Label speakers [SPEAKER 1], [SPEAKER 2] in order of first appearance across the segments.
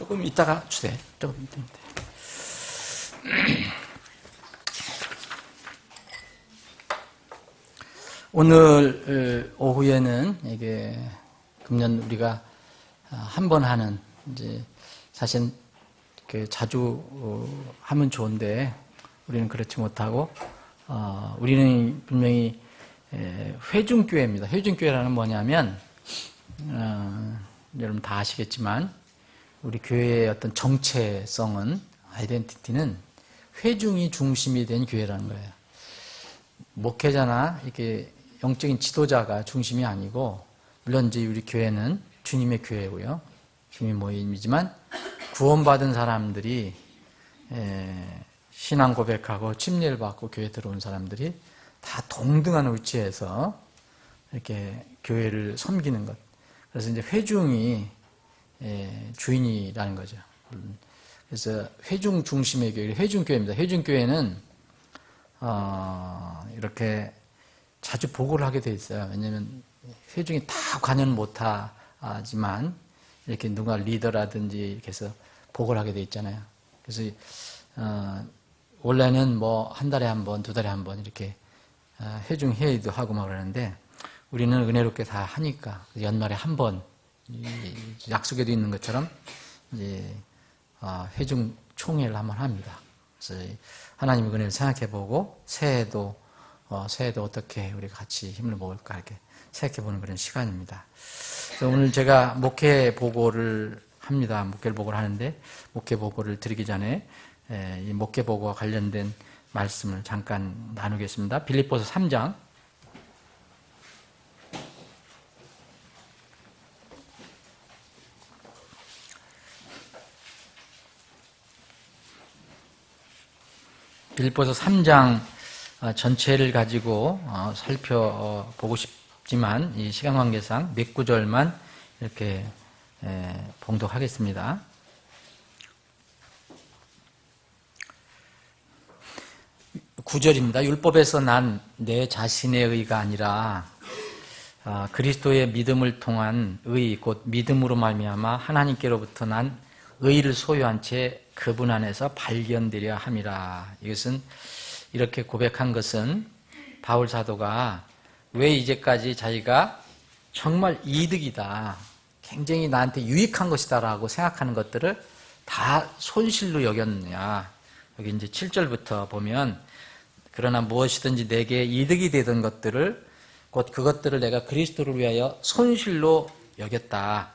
[SPEAKER 1] 조금 이따가 주세요. 조금 이따. 오늘 오후에는 이게 금년 우리가 한 번 하는 이제 사실 자주 하면 좋은데 우리는 그렇지 못하고 우리는 분명히 회중교회입니다. 회중교회라는 뭐냐면 여러분 다 아시겠지만 우리 교회의 어떤 정체성은 아이덴티티는 회중이 중심이 된 교회라는 거예요. 목회자나 이렇게 영적인 지도자가 중심이 아니고 물론 이제 우리 교회는 주님의 교회고요. 주님 모임이지만 구원받은 사람들이 신앙 고백하고 침례를 받고 교회 들어온 사람들이 다 동등한 위치에서 이렇게 교회를 섬기는 것. 그래서 이제 회중이 주인이라는 거죠. 그래서 회중 중심의 교회, 회중교회입니다. 회중교회는 이렇게 자주 보고를 하게 돼 있어요. 왜냐하면 회중이 다 관여는 못하지만 이렇게 누가 리더라든지 이렇게 해서 보고를 하게 돼 있잖아요. 그래서 원래는 뭐 한 달에 한 번, 두 달에 한 번 이렇게 회중 회의도 하고 막 그러는데 우리는 은혜롭게 다 하니까 연말에 한 번 약속에도 있는 것처럼 이제 회중 총회를 한번 합니다. 그래서 하나님의 은혜를 생각해보고 새해도 어떻게 우리가 같이 힘을 모을까 이렇게 생각해보는 그런 시간입니다. 그래서 오늘 제가 목회 보고를 합니다. 목회 보고를 하는데 목회 보고를 드리기 전에 이 목회 보고와 관련된 말씀을 잠깐 나누겠습니다. 빌립보서 3장 빌립보서 3장 전체를 가지고 살펴보고 싶지만 이 시간 관계상 몇 구절만 이렇게 봉독하겠습니다. 구절입니다. 율법에서 난 내 자신의 의가 아니라 그리스도의 믿음을 통한 의 곧 믿음으로 말미암아 하나님께로부터 난 의를 소유한 채 그분 안에서 발견되려 함이라. 이것은 이렇게 고백한 것은 바울 사도가 왜 이제까지 자기가 정말 이득이다, 굉장히 나한테 유익한 것이다 라고 생각하는 것들을 다 손실로 여겼느냐. 여기 이제 7절부터 보면 그러나 무엇이든지 내게 이득이 되던 것들을 곧 그것들을 내가 그리스도를 위하여 손실로 여겼다.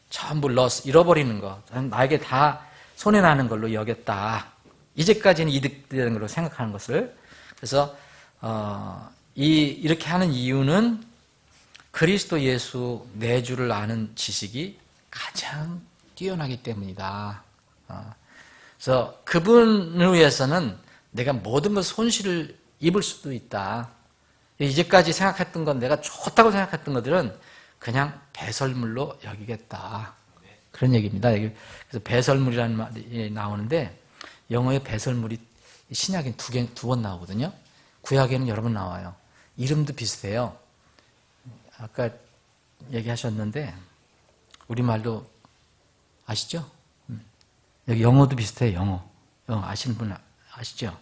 [SPEAKER 1] 전부 잃어버리는 것, 나에게 다 손해나는 걸로 여겼다. 이제까지는 이득되는 걸로 생각하는 것을. 그래서 이렇게 하는 이유는 그리스도 예수 내주를 아는 지식이 가장 뛰어나기 때문이다. 그래서 그분을 위해서는 내가 모든 것 손실을 입을 수도 있다. 이제까지 생각했던 건, 내가 좋다고 생각했던 것들은 그냥 배설물로 여기겠다. 그런 얘기입니다. 그래서 배설물이라는 말이 나오는데 영어에 배설물이 신약에 두 번 나오거든요. 구약에는 여러 번 나와요. 이름도 비슷해요. 아까 얘기하셨는데 우리말도 아시죠? 여기 영어도 비슷해요. 영어 아시는 분 아시죠?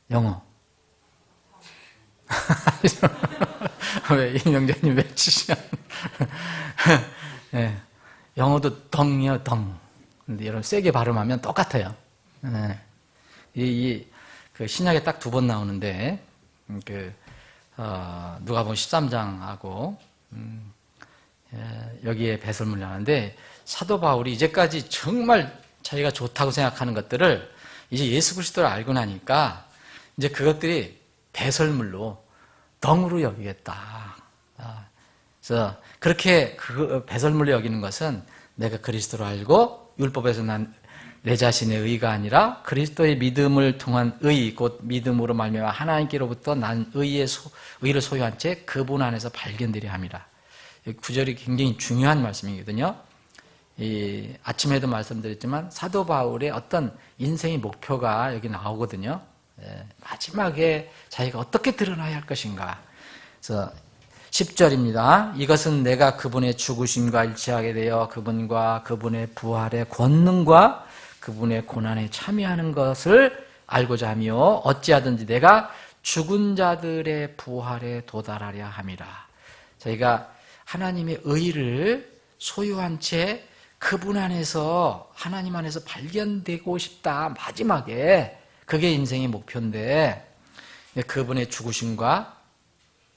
[SPEAKER 1] 영어. 왜 이명자님 외치시냐? 네. 영어도 덩이요, 덩. 근데 여러분 세게 발음하면 똑같아요. 네. 그 신약에 딱 두 번 나오는데 누가복음 13장하고 여기에 배설물이 나오는데 사도 바울이 이제까지 정말 자기가 좋다고 생각하는 것들을 이제 예수 그리스도를 알고 나니까 이제 그것들이 배설물로 덩으로 여기겠다. 그래서 그렇게 그 배설물로 여기는 것은 내가 그리스도를 알고 율법에서 난 내 자신의 의가 아니라 그리스도의 믿음을 통한 의 곧 믿음으로 말미암아 하나님께로부터 난 의를 소유한 채 그분 안에서 발견되려 함이라. 이 구절이 굉장히 중요한 말씀이거든요. 아침에도 말씀드렸지만 사도 바울의 어떤 인생의 목표가 여기 나오거든요. 마지막에 자기가 어떻게 드러나야 할 것인가. 그래서 10절입니다. 이것은 내가 그분의 죽으심과 일치하게 되어 그분과 그분의 부활의 권능과 그분의 고난에 참여하는 것을 알고자 하며 어찌하든지 내가 죽은 자들의 부활에 도달하려 함이라. 저희가 하나님의 의를 소유한 채 그분 안에서 하나님 안에서 발견되고 싶다. 마지막에 그게 인생의 목표인데 그분의 죽으심과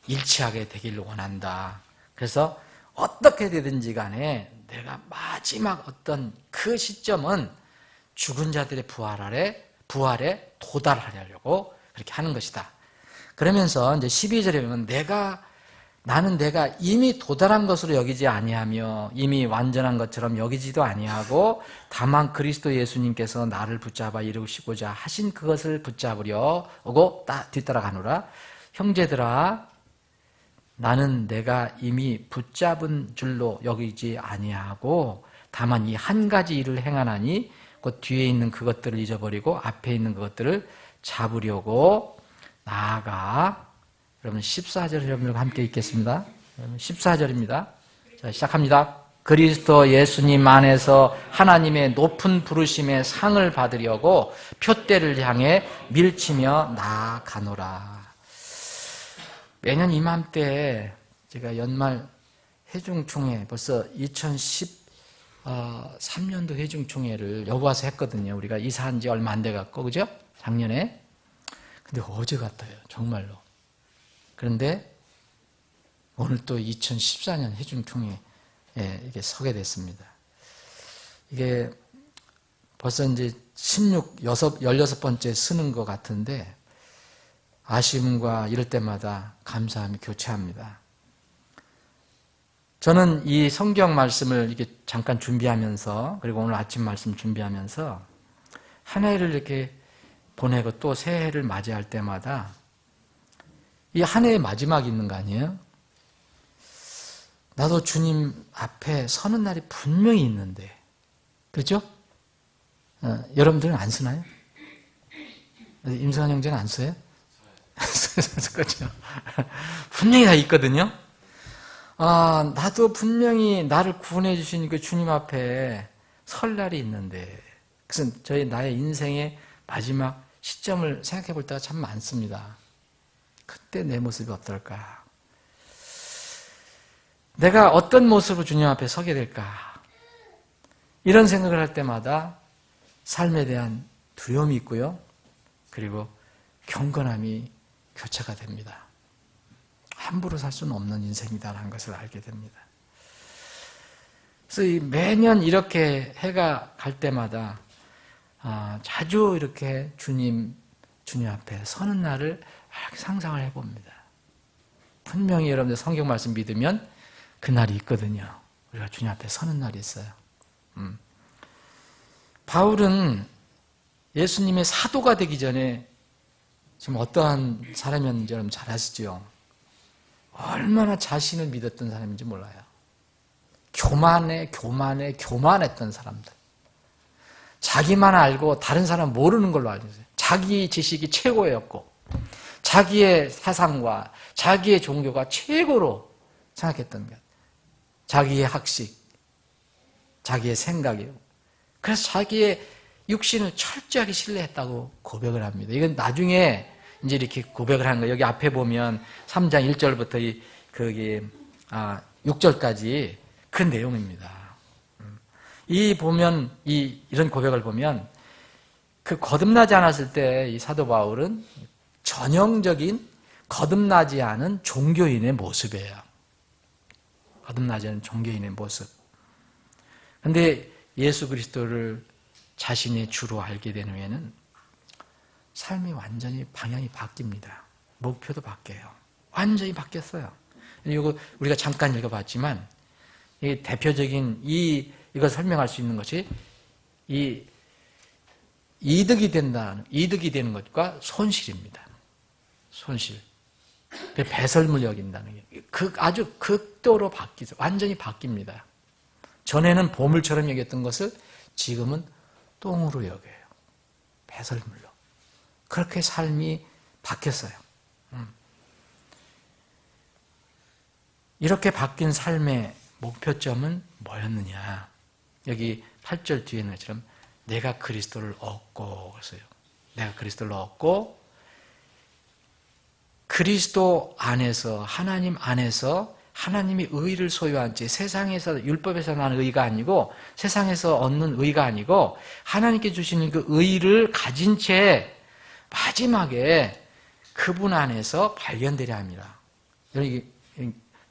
[SPEAKER 1] 일치하게 되기를 원한다. 그래서 어떻게 되든지 간에 내가 마지막 어떤 그 시점은 죽은 자들의 부활에 도달하려고 그렇게 하는 것이다. 그러면서 이제 12절에 보면 나는 내가 이미 도달한 것으로 여기지 아니하며 이미 완전한 것처럼 여기지도 아니하고 다만 그리스도 예수님께서 나를 붙잡아 이루시고자 하신 그것을 붙잡으려 오고 뒤따라가노라. 형제들아, 나는 내가 이미 붙잡은 줄로 여기지 아니하고 다만 이 한 가지 일을 행하나니 곧 뒤에 있는 그것들을 잊어버리고 앞에 있는 그것들을 잡으려고 나아가. 여러분 14절 여러분들과 함께 읽겠습니다. 14절입니다. 자, 시작합니다. 그리스도 예수님 안에서 하나님의 높은 부르심의 상을 받으려고 표대를 향해 밀치며 나아가노라. 매년 이맘때 제가 연말 회중총회, 벌써 2013년도 회중총회를 여기 와서 했거든요. 우리가 이사한 지 얼마 안 돼갖고, 그죠? 작년에. 근데 어제 같아요. 정말로. 그런데 오늘 또 2014년 회중총회에 이게 서게 됐습니다. 이게 벌써 이제 16번째 쓰는 것 같은데, 아쉬움과 이럴 때마다 감사함이 교체합니다. 저는 이 성경 말씀을 이렇게 잠깐 준비하면서, 그리고 오늘 아침 말씀 준비하면서 한 해를 이렇게 보내고 또 새해를 맞이할 때마다 이 한 해의 마지막이 있는 거 아니에요? 나도 주님 앞에 서는 날이 분명히 있는데, 그렇죠? 여러분들은 안 쓰나요? 임성환 형제는 안 써요? 그렇죠. 분명히 다 있거든요. 나도 분명히 나를 구원해 주신 그 주님 앞에 설 날이 있는데, 그래서 나의 인생의 마지막 시점을 생각해 볼 때가 참 많습니다. 그때 내 모습이 어떨까? 내가 어떤 모습으로 주님 앞에 서게 될까? 이런 생각을 할 때마다 삶에 대한 두려움이 있고요. 그리고 경건함이 교체가 됩니다. 함부로 살 수는 없는 인생이다라는 것을 알게 됩니다. 그래서 매년 이렇게 해가 갈 때마다 자주 이렇게 주님 앞에 서는 날을 상상을 해봅니다. 분명히 여러분들 성경 말씀 믿으면 그날이 있거든요. 우리가 주님 앞에 서는 날이 있어요. 바울은 예수님의 사도가 되기 전에 지금 어떠한 사람이었는지 여러분 잘 아시죠? 얼마나 자신을 믿었던 사람인지 몰라요. 교만했던 사람들. 자기만 알고 다른 사람 모르는 걸로 알고 있어요. 자기 지식이 최고였고 자기의 사상과 자기의 종교가 최고로 생각했던 것. 자기의 학식, 자기의 생각이요. 그래서 자기의 육신을 철저하게 신뢰했다고 고백을 합니다. 이건 나중에 이제 이렇게 고백을 하는 거예요. 여기 앞에 보면 3장 1절부터 6절까지 그 내용입니다. 이런 고백을 보면 그 거듭나지 않았을 때 이 사도 바울은 전형적인 거듭나지 않은 종교인의 모습이에요. 거듭나지 않은 종교인의 모습. 그런데 예수 그리스도를 자신의 주로 알게 된 후에는 삶이 완전히 방향이 바뀝니다. 목표도 바뀌어요. 완전히 바뀌었어요. 이거 우리가 잠깐 읽어봤지만 이 대표적인 이걸 설명할 수 있는 것이 이득이 되는 것과 손실입니다. 손실. 배설물 여긴다는 게 아주 극도로 바뀌죠. 완전히 바뀝니다. 전에는 보물처럼 여겼던 것을 지금은 똥으로 여겨요. 배설물로. 그렇게 삶이 바뀌었어요. 이렇게 바뀐 삶의 목표점은 뭐였느냐? 여기 8절 뒤에 있는 것처럼 내가 그리스도를 얻고 그랬어요. 내가 그리스도를 얻고 그리스도 안에서 하나님 안에서 하나님이 의를 소유한 채 세상에서 율법에서 난 의가 아니고 세상에서 얻는 의가 아니고 하나님께 주시는 그 의를 가진 채 마지막에 그분 안에서 발견되려 합니다.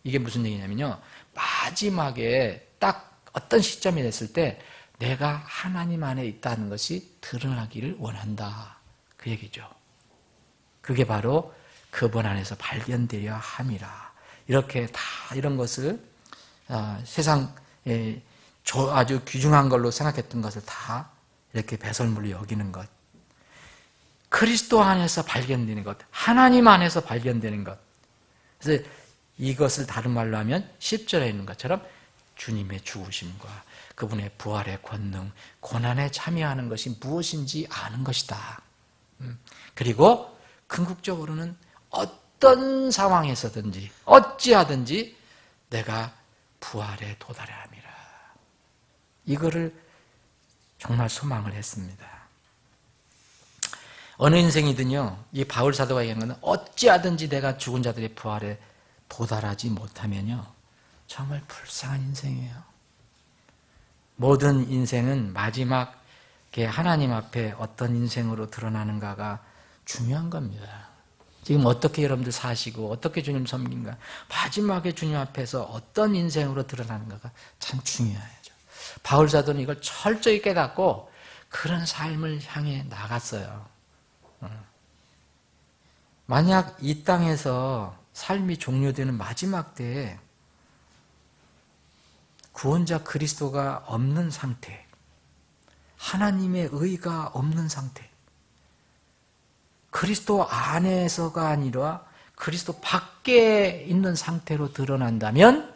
[SPEAKER 1] 이게 무슨 얘기냐면요. 마지막에 딱 어떤 시점이 됐을 때 내가 하나님 안에 있다는 것이 드러나기를 원한다. 그 얘기죠. 그게 바로 그분 안에서 발견되려 함이라. 이렇게 다 이런 것을 세상에 아주 귀중한 걸로 생각했던 것을 다 이렇게 배설물로 여기는 것. 그리스도 안에서 발견되는 것. 하나님 안에서 발견되는 것. 그래서 이것을 다른 말로 하면 10절에 있는 것처럼 주님의 죽으심과 그분의 부활의 권능, 고난에 참여하는 것이 무엇인지 아는 것이다. 그리고 궁극적으로는 어떤 상황에서든지 어찌하든지 내가 부활에 도달해야 합니다. 이거를 정말 소망을 했습니다. 어느 인생이든요, 이 바울 사도가 얘기하는 것은 어찌하든지 내가 죽은 자들의 부활에 도달하지 못하면요, 정말 불쌍한 인생이에요. 모든 인생은 마지막에 하나님 앞에 어떤 인생으로 드러나는가가 중요한 겁니다. 지금 어떻게 여러분들 사시고 어떻게 주님 섬긴가, 마지막에 주님 앞에서 어떤 인생으로 드러나는가가 참 중요하죠. 바울 사도는 이걸 철저히 깨닫고 그런 삶을 향해 나갔어요. 만약 이 땅에서 삶이 종료되는 마지막 때에 구원자 그리스도가 없는 상태, 하나님의 의가 없는 상태, 그리스도 안에서가 아니라 그리스도 밖에 있는 상태로 드러난다면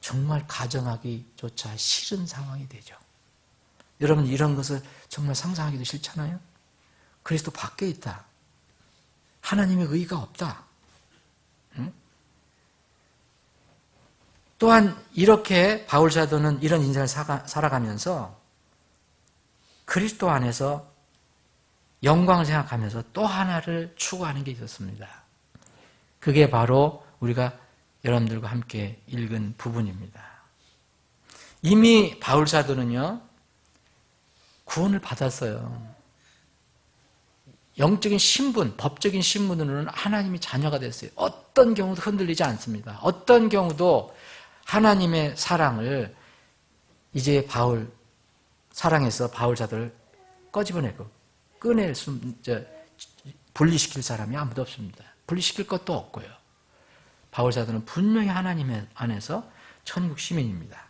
[SPEAKER 1] 정말 가정하기조차 싫은 상황이 되죠. 여러분, 이런 것을 정말 상상하기도 싫잖아요. 그리스도 밖에 있다. 하나님의 의가 없다. 응? 또한 이렇게 바울 사도는 이런 인생을 살아가면서 그리스도 안에서 영광을 생각하면서 또 하나를 추구하는 게 있었습니다. 그게 바로 우리가 여러분들과 함께 읽은 부분입니다. 이미 바울 사도는요, 구원을 받았어요. 영적인 신분, 법적인 신분으로는 하나님의 자녀가 됐어요. 어떤 경우도 흔들리지 않습니다. 어떤 경우도 하나님의 사랑을 이제 사랑해서 바울 사도를 꺼집어내고 분리시킬 사람이 아무도 없습니다. 분리시킬 것도 없고요. 바울 사도는 분명히 하나님 안에서 천국 시민입니다.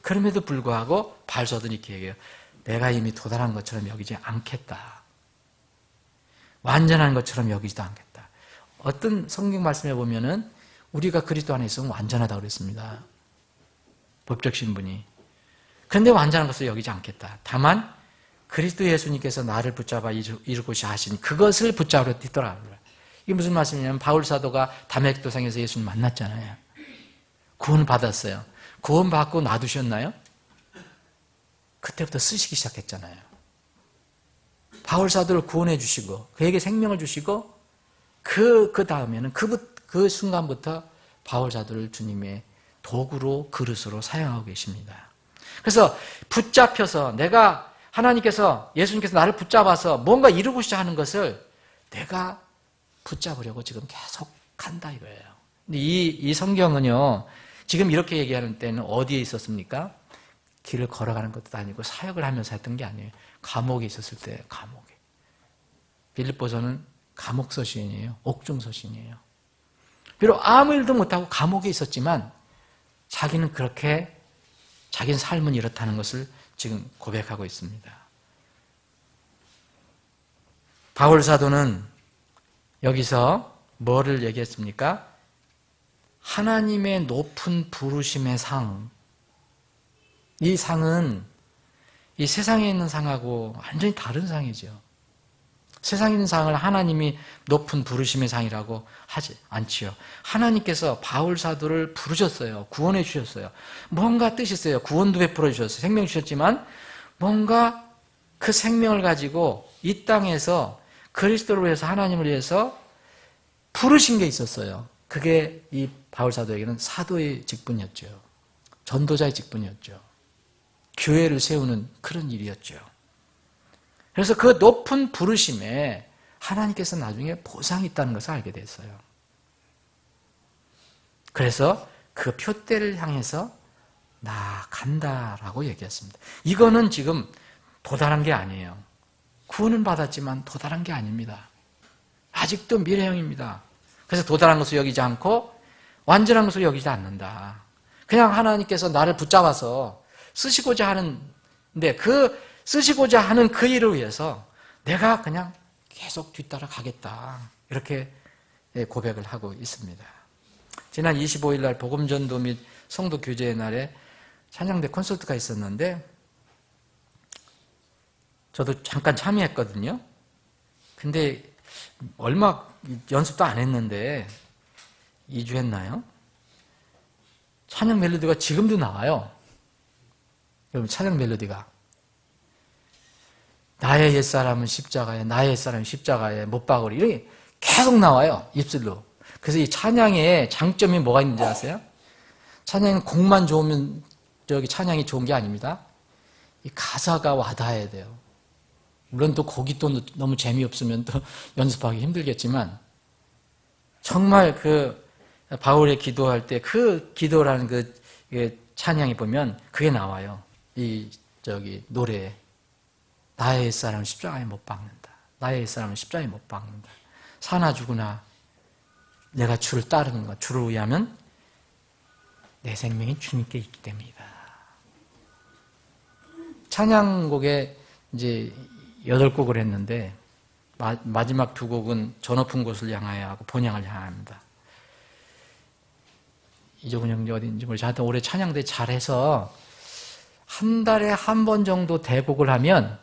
[SPEAKER 1] 그럼에도 불구하고 바울 사도는 이렇게 얘기해요. 내가 이미 도달한 것처럼 여기지 않겠다. 완전한 것처럼 여기지도 않겠다. 어떤 성경 말씀에 보면은 우리가 그리스도 안에 있으면 완전하다고 그랬습니다. 법적 신분이. 그런데 완전한 것을 여기지 않겠다. 다만 그리스도 예수님께서 나를 붙잡아 이루고자 하신 그것을 붙잡으려 뛰더라. 이게 무슨 말씀이냐면 바울 사도가 다메섹도상에서 예수님 만났잖아요. 구원 받았어요. 구원 받고 놔두셨나요? 그때부터 쓰시기 시작했잖아요. 바울 사도를 구원해 주시고 그에게 생명을 주시고 그 다음에는 그 순간부터 바울 사도를 주님의 도구로 그릇으로 사용하고 계십니다. 그래서 붙잡혀서 예수님께서 나를 붙잡아서 뭔가 이루고자 하는 것을 내가 붙잡으려고 지금 계속 간다 이거예요. 근데 이 성경은요, 지금 이렇게 얘기하는 때는 어디에 있었습니까? 길을 걸어가는 것도 아니고 사역을 하면서 했던 게 아니에요. 감옥에 있었을 때, 감옥에. 빌립보서는 감옥 서신이에요. 옥중 서신이에요. 비록 아무 일도 못하고 감옥에 있었지만 자기는 그렇게 자기는 삶은 이렇다는 것을 지금 고백하고 있습니다. 바울 사도는 여기서 뭐를 얘기했습니까? 하나님의 높은 부르심의 상. 이 상은 이 세상에 있는 상하고 완전히 다른 상이죠. 세상에 있는 상을 하나님이 높은 부르심의 상이라고 하지 않지요. 하나님께서 바울 사도를 부르셨어요. 구원해 주셨어요. 뭔가 뜻이 있어요. 구원도 베풀어 주셨어요. 생명 주셨지만 뭔가 그 생명을 가지고 이 땅에서 그리스도를 위해서, 하나님을 위해서 부르신 게 있었어요. 그게 이 바울 사도에게는 사도의 직분이었죠. 전도자의 직분이었죠. 교회를 세우는 그런 일이었죠. 그래서 그 높은 부르심에 하나님께서 나중에 보상이 있다는 것을 알게 됐어요. 그래서 그 표대를 향해서 나아간다라고 얘기했습니다. 이거는 지금 도달한 게 아니에요. 구원은 받았지만 도달한 게 아닙니다. 아직도 미래형입니다. 그래서 도달한 것을 여기지 않고 완전한 것을 여기지 않는다. 그냥 하나님께서 나를 붙잡아서 쓰시고자 하는데 그 쓰시고자 하는 그 일을 위해서 내가 그냥 계속 뒤따라 가겠다. 이렇게 고백을 하고 있습니다. 지난 25일 날 복음전도 및 성도 교제의 날에 찬양대 콘서트가 있었는데 저도 잠깐 참여했거든요. 근데 얼마 연습도 안 했는데 2주 했나요? 찬양 멜로디가 지금도 나와요. 여러분 찬양 멜로디가 나의 옛사람은 십자가에, 나의 옛사람은 십자가에, 못박으리 이렇게 계속 나와요. 입술로. 그래서 이 찬양의 장점이 뭐가 있는지 아세요? 찬양은 곡만 좋으면 찬양이 좋은 게 아닙니다. 이 가사가 와닿아야 돼요. 물론 또 곡이 또 너무 재미없으면 또 연습하기 힘들겠지만 정말 그 바울의 기도할 때 그 기도라는 그 찬양이 보면 그게 나와요. 이 노래에 나의 옛사람은 십자가에 못 박는다. 나의 옛사람은 십자가에 못 박는다. 사나 죽으나 내가 주를 따르는 것, 주를 위하면 내 생명이 주님께 있기 때문이다. 찬양곡에 이제 8곡을 했는데 마지막 2곡은 저 높은 곳을 향하여 하고 본향을 향합니다. 이종훈 형제 어딘지 모르겠어요. 하여튼 올해 찬양대 잘해서 한 달에 한 번 정도 대곡을 하면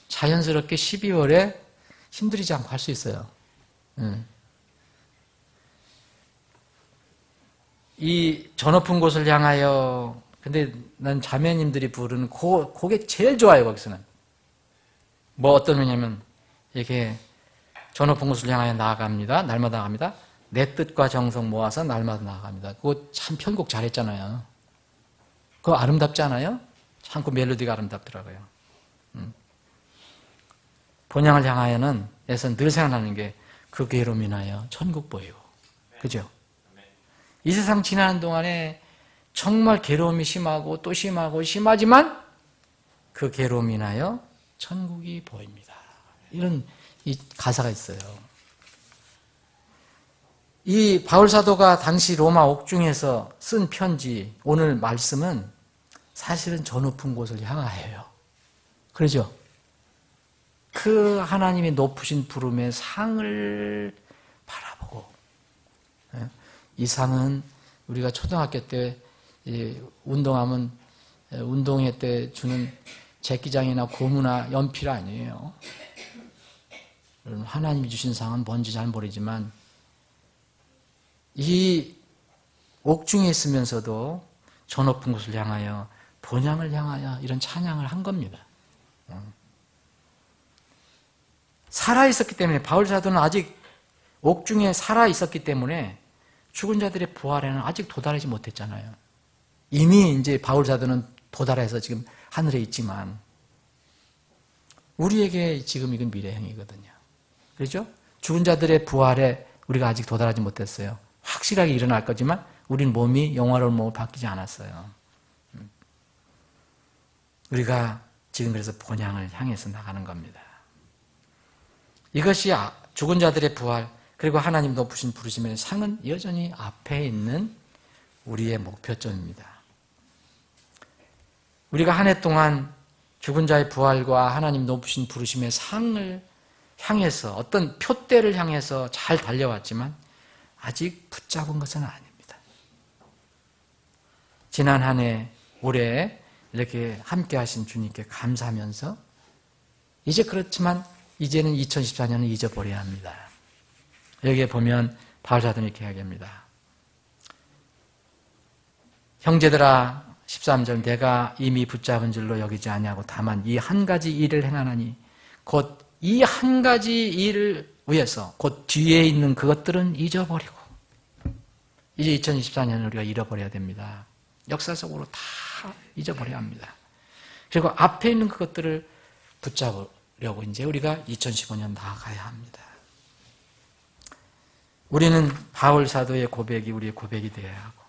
[SPEAKER 1] 자연스럽게 12월에 힘들이지 않고 할 수 있어요. 이 저 높은 곳을 향하여, 근데 난 자매님들이 부르는 그게 제일 좋아요. 거기서는 뭐 어떤 의미냐면 이렇게 저 높은 곳을 향하여 나아갑니다. 날마다 나갑니다. 내 뜻과 정성 모아서 날마다 나아갑니다. 그거 참 편곡 잘했잖아요. 그거 아름답지 않아요? 참 그 멜로디가 아름답더라고요. 본향을 향하여는 에서 늘 생각나는 게 그 괴로움 인하여 천국 보이고, 그죠? 이 세상 지나는 동안에 정말 괴로움이 심하고 또 심하고 심하지만 그 괴로움 인하여 천국이 보입니다. 이런 이 가사가 있어요. 이 바울 사도가 당시 로마 옥중에서 쓴 편지, 오늘 말씀은 사실은 저 높은 곳을 향하여요. 그러죠? 그 하나님의 높으신 부름의 상을 바라보고, 이 상은 우리가 초등학교 때 운동하면 운동회 때 주는 제기장이나 고무나 연필 아니에요. 하나님이 주신 상은 뭔지 잘 모르지만 이 옥중에 있으면서도 저 높은 곳을 향하여, 본향을 향하여 이런 찬양을 한 겁니다. 살아있었기 때문에, 바울 사도는 아직 옥중에 살아있었기 때문에 죽은 자들의 부활에는 아직 도달하지 못했잖아요. 이미 이제 바울 사도는 도달해서 지금 하늘에 있지만 우리에게 지금 이건 미래형이거든요. 그렇죠? 죽은 자들의 부활에 우리가 아직 도달하지 못했어요. 확실하게 일어날 거지만 우리는 몸이 영화로운 몸을 바뀌지 않았어요. 우리가 지금 그래서 본향을 향해서 나가는 겁니다. 이것이 죽은 자들의 부활, 그리고 하나님 높으신 부르심의 상은 여전히 앞에 있는 우리의 목표점입니다. 우리가 한 해 동안 죽은 자의 부활과 하나님 높으신 부르심의 상을 향해서, 어떤 표대를 향해서 잘 달려왔지만 아직 붙잡은 것은 아닙니다. 지난 한 해, 올해 이렇게 함께 하신 주님께 감사하면서 이제 그렇지만 이제는 2014년은 잊어버려야 합니다. 여기에 보면 바울사도는 이렇게 이야기합니다. 형제들아 13절 내가 이미 붙잡은 줄로 여기지 아니하고 다만 이 한 가지 일을 행하나니 곧 이 한 가지 일을 위해서 곧 뒤에 있는 그것들은 잊어버리고 이제 2024년은 우리가 잃어버려야 됩니다. 역사적으로 다 잊어버려야 합니다. 그리고 앞에 있는 그것들을 붙잡으려고 이제 우리가 2015년 나아가야 합니다. 우리는 바울 사도의 고백이 우리의 고백이 되어야 하고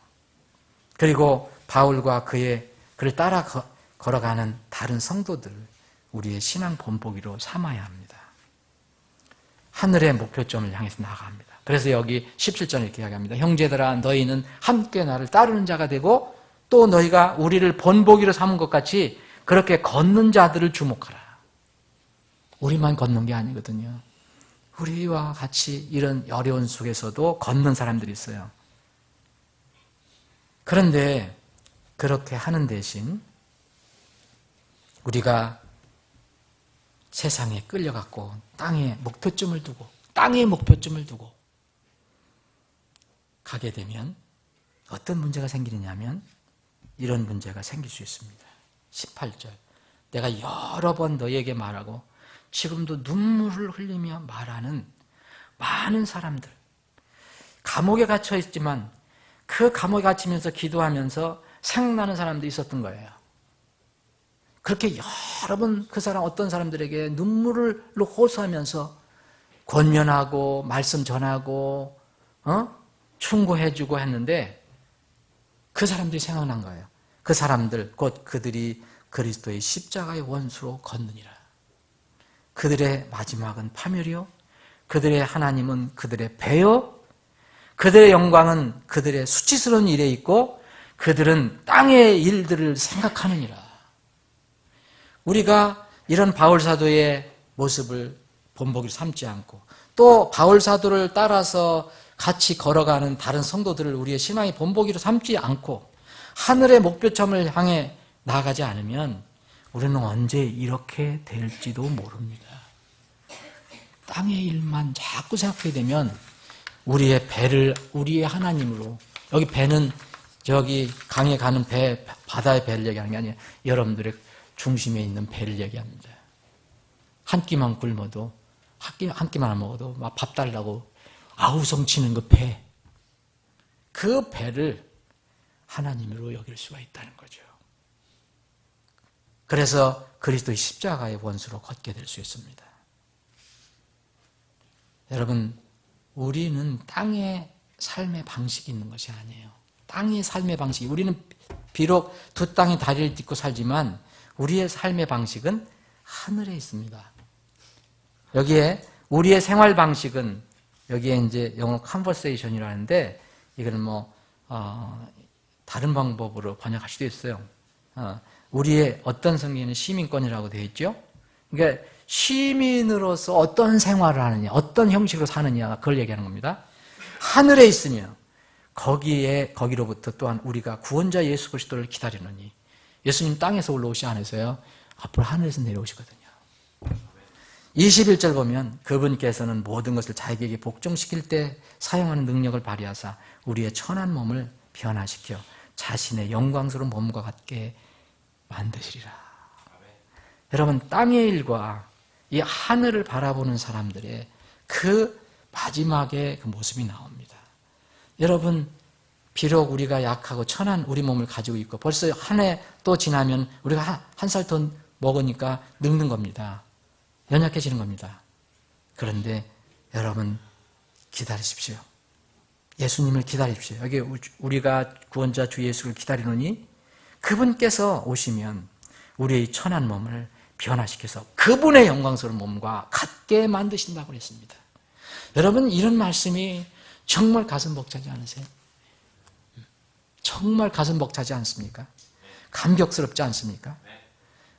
[SPEAKER 1] 그리고 바울과 그를 따라 걸어가는 다른 성도들 우리의 신앙 본보기로 삼아야 합니다. 하늘의 목표점을 향해서 나아갑니다. 그래서 여기 17절 이렇게 이야기합니다. 형제들아 너희는 함께 나를 따르는 자가 되고 또 너희가 우리를 본보기로 삼은 것 같이 그렇게 걷는 자들을 주목하라. 우리만 걷는 게 아니거든요. 우리와 같이 이런 어려운 속에서도 걷는 사람들이 있어요. 그런데 그렇게 하는 대신 우리가 세상에 끌려갔고 땅에 목표점을 두고 가게 되면 어떤 문제가 생기느냐면 이런 문제가 생길 수 있습니다. 18절 내가 여러 번 너희에게 말하고 지금도 눈물을 흘리며 말하는 많은 사람들 감옥에 갇혀 있지만 그 감옥에 갇히면서 기도하면서 생각나는 사람도 있었던 거예요. 그렇게 여러 번 그 사람 어떤 사람들에게 눈물로 호소하면서 권면하고 말씀 전하고 충고해주고 했는데 그 사람들이 생각난 거예요. 그 사람들 곧 그들이 그리스도의 십자가의 원수로 걷느니라. 그들의 마지막은 파멸이요 그들의 하나님은 그들의 배요 그들의 영광은 그들의 수치스러운 일에 있고 그들은 땅의 일들을 생각하느니라. 우리가 이런 바울사도의 모습을 본보기로 삼지 않고 또 바울사도를 따라서 같이 걸어가는 다른 성도들을 우리의 신앙의 본보기로 삼지 않고 하늘의 목표점을 향해 나아가지 않으면 우리는 언제 이렇게 될지도 모릅니다. 땅의 일만 자꾸 생각하게 되면 우리의 배를 우리의 하나님으로 여기 배는 저기 강에 가는 배 바다의 배를 얘기하는 게 아니에요. 여러분들의 중심에 있는 배를 얘기합니다. 한 끼만 굶어도 한 끼만 안 먹어도 막 밥 달라고 아우성치는 그 배. 그 배를 하나님으로 여길 수가 있다는 거죠. 그래서 그리스도의 십자가의 원수로 걷게 될 수 있습니다. 여러분, 우리는 땅의 삶의 방식이 있는 것이 아니에요. 땅의 삶의 방식이 우리는 비록 두 땅에 다리를 딛고 살지만 우리의 삶의 방식은 하늘에 있습니다. 여기에 우리의 생활 방식은 여기에 이제 영어로 conversation이라고 하는데 이거는 다른 방법으로 번역할 수도 있어요. 우리의 어떤 성경에는 시민권이라고 되어 있죠. 그러니까 시민으로서 어떤 생활을 하느냐, 어떤 형식으로 사느냐 그걸 얘기하는 겁니다. 하늘에 있으며 거기로부터 또한 우리가 구원자 예수 그리스도를 기다리느니 예수님 땅에서 올라오시 않으세요. 앞으로 하늘에서 내려오시거든요. 21절 보면 그분께서는 모든 것을 자기에게 복종시킬 때 사용하는 능력을 발휘하사 우리의 천한 몸을 변화시켜 자신의 영광스러운 몸과 같게 만드시리라. 여러분, 땅의 일과 이 하늘을 바라보는 사람들의 그 마지막에 그 모습이 나옵니다. 여러분, 비록 우리가 약하고 천한 우리 몸을 가지고 있고 벌써 한 해 또 지나면 우리가 한 살 더 먹으니까 늙는 겁니다. 연약해지는 겁니다. 그런데 여러분 기다리십시오. 예수님을 기다리십시오. 여기 우리가 구원자 주 예수를 기다리노니 그분께서 오시면 우리의 천한 몸을 변화시켜서 그분의 영광스러운 몸과 같게 만드신다고 그랬습니다. 여러분, 이런 말씀이 정말 가슴 벅차지 않으세요? 정말 가슴 벅차지 않습니까? 감격스럽지 않습니까?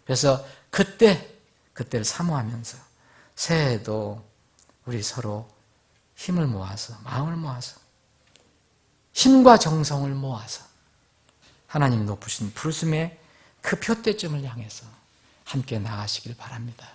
[SPEAKER 1] 그래서 그때를 사모하면서 새해에도 우리 서로 힘을 모아서 마음을 모아서 힘과 정성을 모아서 하나님 높으신 부르심의 그 표대점을 향해서 함께 나가시길 바랍니다.